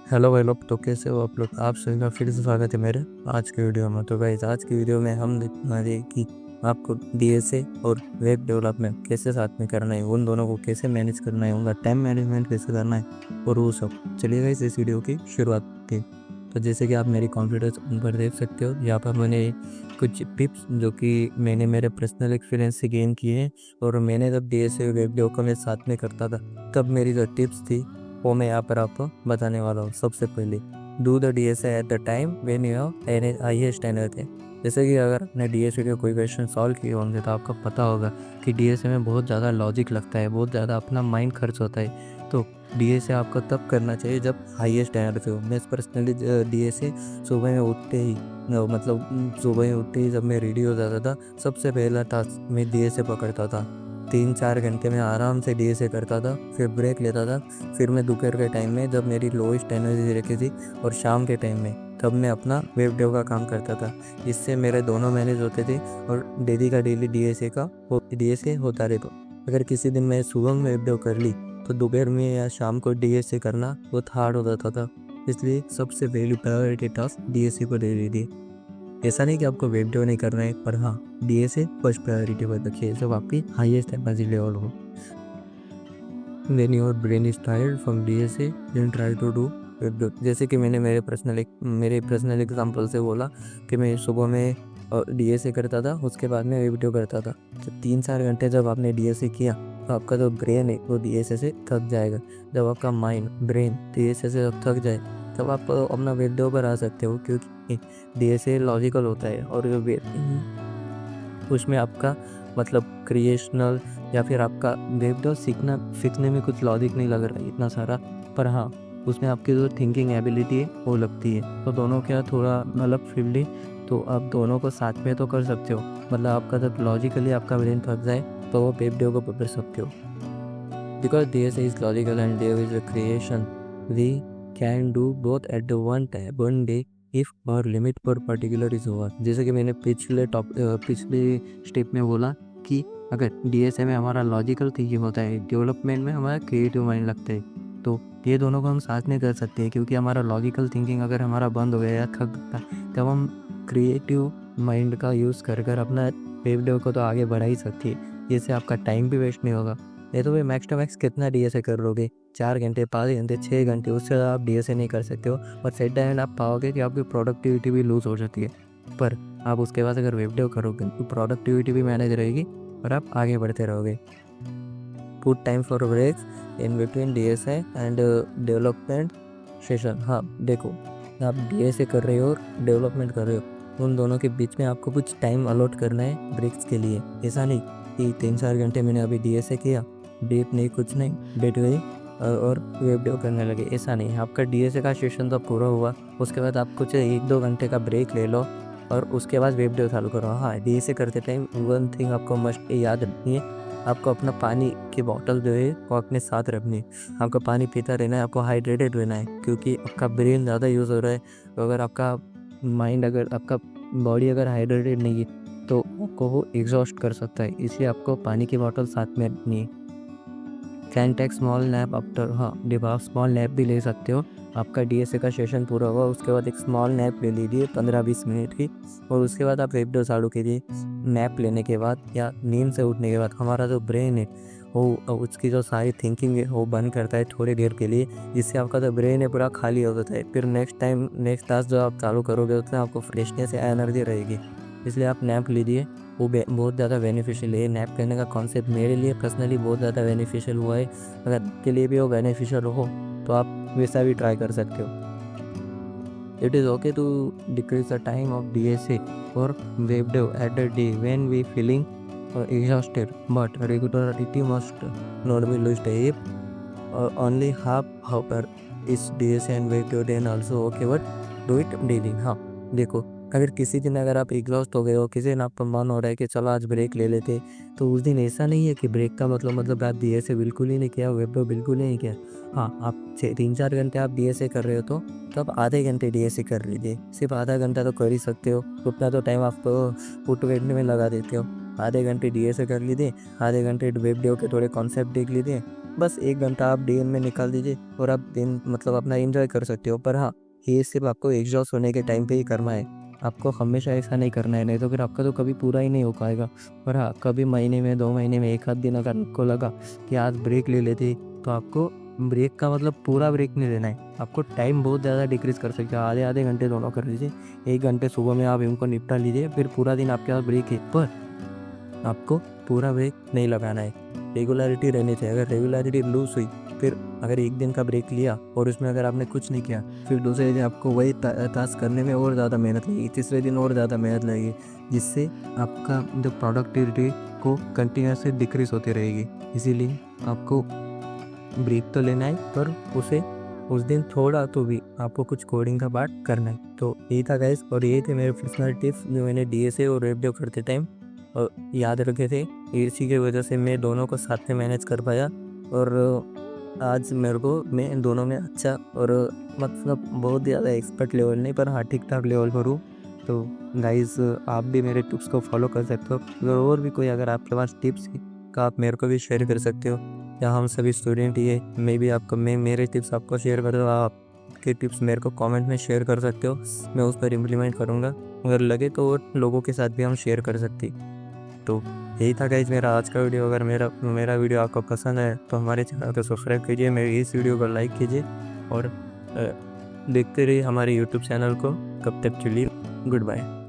Hello भाई लोग, तो कैसे हो आप लोग। आप सभी का फिर से स्वागत है मेरे आज के वीडियो में। तो गाइस, आज की वीडियो में हम देखने कि आपको डीएसए और वेब डेवलपमेंट कैसे साथ में करना है, उन दोनों को कैसे मैनेज करना है, उनका टाइम मैनेजमेंट कैसे करना है और वो सब। चलिए गाइस, इस वीडियो की शुरुआत की। तो जैसे कि आप मेरी कॉन्फिडेंस पर देख सकते हो, यहाँ पर मैंने कुछ टिप्स जो कि मैंने मेरे पर्सनल एक्सपीरियंस से गेन किए हैं। और मैंने जब डीएसए वेब डेवलपमेंट साथ में करता था, तब मेरी जो टिप्स थी वो मैं यहाँ पर आपको बताने वाला हूँ। सबसे पहले, do the DSA at the time when you have highest energy. जैसे कि अगर आपने डीएसए के कोई क्वेश्चन सॉल्व किए होंगे तो आपको पता होगा कि डीएसए में बहुत ज़्यादा लॉजिक लगता है, बहुत ज़्यादा अपना माइंड खर्च होता है। तो डीएसए आपको तब करना चाहिए जब हाईएस्ट एनर्जी हो। मैं पर्सनली डीएसए सुबह में उठते ही सुबह उठते ही जब मैं रेडी हो जाता था, सबसे पहला टास्क मैं डीएसए पकड़ता था। 3-4 घंटे में आराम से डीएसए करता था, फिर ब्रेक लेता था। फिर मैं दोपहर के टाइम में जब मेरी लोएस्ट एनर्जी रखी थी, और शाम के टाइम में तब मैं अपना वेब डेव का काम करता था। इससे मेरे दोनों मैनेज होते थे और डेली का डेली डीएसए होता रहता। अगर किसी दिन मैं सुबह में वेब डेव कर ली तो दोपहर में या शाम को डीएसए करना बहुत हार्ड हो जाता था। इसलिए सबसे पहली प्रायोरिटी टास्क डीएसए को दे दी थी। ऐसा नहीं कि आपको वेब डेव नहीं करना है, पर हाँ, डीएसए फर्स्ट प्रायोरिटी पर रखिए जब आपकी हाईएस्ट एनर्जी लेवल हो। When your brain is tired from DSA, then try to do web dev। जैसे कि मैंने मेरे पर्सनल एग्जांपल से बोला कि मैं सुबह में डीएसए करता था, उसके बाद में वेब डेव करता था। तो 3-4 घंटे जब आपने डीएसए किया तो आपका जो ब्रेन है वो डीएसए से थक जाएगा। जब आपका ब्रेन डीएसए से थक जाए तब आप अपना वेब डेव पर आ सकते हो, क्योंकि डीएसए लॉजिकल होता है और उसमें आपका क्रिएशनल या फिर आपका वेब डेव सीखने में कुछ लॉजिक नहीं लग रहा है इतना सारा, पर हाँ, उसमें आपकी जो थिंकिंग एबिलिटी है वो लगती है। तो दोनों क्या थोड़ा अलग फील्ड है, तो आप दोनों को साथ में तो कर सकते हो। आपका जब लॉजिकली आपका ब्रेन थक जाए तो वो वेब डेव को पकड़ सकते हो। Because this is logical and dev is a creation, we can do both at the one day if our limit पर पर्टिकुलर इज ओवर। जैसे कि मैंने पिछले स्टेप में बोला कि अगर डीएसए में हमारा लॉजिकल थिंकिंग होता है, डेवलपमेंट में हमारा क्रिएटिव माइंड लगता है, तो ये दोनों को हम साथ में कर सकते हैं। क्योंकि हमारा लॉजिकल थिंकिंग अगर हमारा बंद हो गया या थक गया, तब हम क्रिएटिव माइंड का यूज़ कर अपना वेब डेव को तो आगे बढ़ा ही सकती है। इससे आपका टाइम भी वेस्ट नहीं होगा। ये तो भाई मैक्स टू मैक्स कितना डीएसए कर लोगे, 4 घंटे, 5 घंटे, 6 घंटे, उससे ज़्यादा आप डीएसए नहीं कर सकते हो। और सेट द एंड आप पाओगे कि आपकी प्रोडक्टिविटी भी लूज़ हो जाती है। पर आप उसके बाद अगर वेब डेव करोगे तो प्रोडक्टिविटी भी मैनेज रहेगी और आप आगे बढ़ते रहोगे। Put time for breaks in between DSA and development session. हाँ देखो, आप डीएसए कर रहे हो और डेवलपमेंट कर रहे हो, उन दोनों के बीच में आपको कुछ टाइम अलॉट करना है ब्रेक्स के लिए। ऐसा नहीं कि 3-4 घंटे मैंने अभी डीएसए किया, ब्रेक नहीं, कुछ नहीं, बैठ गई और वेब डेव करने लगे। ऐसा नहीं है। आपका डीएसए का सेशन तो पूरा हुआ, उसके बाद आप कुछ 1-2 घंटे का ब्रेक ले लो और उसके बाद वेब डेव चालू करो। हाँ, डीएसए करते टाइम वन थिंग आपको मस्ट याद रखनी है, आपको अपना पानी की बॉटल जो है वो अपने साथ रखनी है। आपको पानी पीता रहना है, आपको हाइड्रेटेड रहना है, क्योंकि आपका ब्रेन ज़्यादा यूज़ हो रहा है। तो अगर आपका बॉडी अगर हाइड्रेटेड नहीं है तो आपको वो एग्जॉस्ट कर सकता है। इसलिए आपको पानी की बॉटल साथ में रखनी है। Can take small nap after. हाँ देखो, आप स्मॉल नैप भी ले सकते हो। आपका डीएसए का सेशन पूरा हुआ, उसके बाद एक स्मॉल नैप ले लीजिए 15-20 मिनट की, और उसके बाद आप वेब डेव चालू कीजिए। नैप लेने के बाद या नींद से उठने के बाद हमारा जो ब्रेन है वो उसकी जो सारी थिंकिंग है वो बंद करता है थोड़ी देर के लिए, जिससे आपका जो ब्रेन है पूरा खाली हो जाता है। फिर नेक्स्ट टास्क जो आप चालू करोगे उसमें आपको फ्रेशनेस या एनर्जी रहेगी। इसलिए आप नैप लीजिए, वो बहुत ज़्यादा बेनिफिशियल है। नैप करने का कॉन्सेप्ट मेरे लिए पर्सनली बहुत ज़्यादा बेनिफिशियल हुआ है। अगर आपके लिए भी वो बेनिफिशियल हो तो आप वैसा भी ट्राई कर सकते हो। It is okay to decrease the time of DSA और web dev at the day when we feeling exhausted, but regularity must not be lost. If only half hour is DSA and web dev, then also okay, but do it daily। हाँ देखो, अगर किसी दिन अगर आप exhaust हो गए हो, किसी दिन आपका मन हो रहा है कि चलो आज ब्रेक ले लेते, तो उस दिन ऐसा नहीं है कि ब्रेक का मतलब आप डीएसए बिल्कुल ही नहीं किया, वेब डेव बिल्कुल ही नहीं किया। हाँ, आप 3-4 घंटे आप डीएसए कर रहे हो तो आप आधे घंटे डीएसए कर लीजिए। सिर्फ आधा घंटा तो कर ही सकते हो, उतना तो टाइम आप पुट बैठने में लगा देते हो। आधे घंटे डीएसए कर लीजिए, आधे घंटे वेब डेव के थोड़े कॉन्सेप्ट देख लीजिए, बस 1 घंटा आप डे में निकाल दीजिए और आप दिन मतलब अपना एंजॉय कर सकते हो। पर हाँ, ये सिर्फ आपको एग्जॉस्ट होने के टाइम पे ही करना है, आपको हमेशा ऐसा नहीं करना है, नहीं तो फिर आपका तो कभी पूरा ही नहीं हो पाएगा। पर हाँ, कभी महीने में 2 महीने में 1 आध दिन अगर आपको लगा कि आज ब्रेक ले लेते, तो आपको ब्रेक का मतलब पूरा ब्रेक नहीं लेना है, आपको टाइम बहुत ज़्यादा डिक्रीज़ कर सकते हो, आधे आधे घंटे दोनों कर लीजिए। 1 घंटे सुबह में आप इनको निपटा लीजिए, फिर पूरा दिन आपके पास ब्रेक है, पर आपको पूरा ब्रेक नहीं लगाना है, रेगुलरिटी रहनी चाहिए। अगर रेगुलरिटी लूज़ हुई, फिर अगर 1 दिन का ब्रेक लिया और उसमें अगर आपने कुछ नहीं किया, फिर दूसरे दिन आपको वही टास्क करने में और ज़्यादा मेहनत लगेगी, तीसरे दिन और ज़्यादा मेहनत लगेगी, जिससे आपका जो प्रोडक्टिविटी को कंटिन्यूसली डिक्रीज होती रहेगी। इसीलिए आपको ब्रेक तो लेना है, पर उसे उस दिन थोड़ा तो भी आपको कुछ कोडिंग का पार्ट करना है। तो यही था गाइस, और ये थे मेरे पर्सनल टिप्स जो मैंने डीएसए और वेब डेव करते टाइम याद रखे थे। इसी की वजह से मैं दोनों को साथ में मैनेज कर पाया, और आज मेरे को मैं इन दोनों में अच्छा और मतलब बहुत ज़्यादा एक्सपर्ट लेवल नहीं, पर हाँ ठीक ठाक लेवल पर हूँ। तो गाइस, आप भी मेरे टिप्स को फॉलो कर सकते हो। अगर और भी कोई अगर आपके पास टिप्स है तो आप मेरे को भी शेयर कर सकते हो, या हम सभी स्टूडेंट ही है, मैं मेरे टिप्स आपको शेयर कर दूँ, आपके टिप्स मेरे को कमेंट में शेयर कर सकते हो, मैं उस पर इम्प्लीमेंट करूँगा। अगर लगे तो और लोगों के साथ भी हम शेयर कर सकते। तो यही था गाइस मेरा आज का वीडियो। अगर मेरा वीडियो आपको पसंद है तो हमारे चैनल को सब्सक्राइब कीजिए, मेरे इस वीडियो को लाइक कीजिए, और देखते रहिए हमारे यूट्यूब चैनल को। कब तक चलिए, गुड बाय।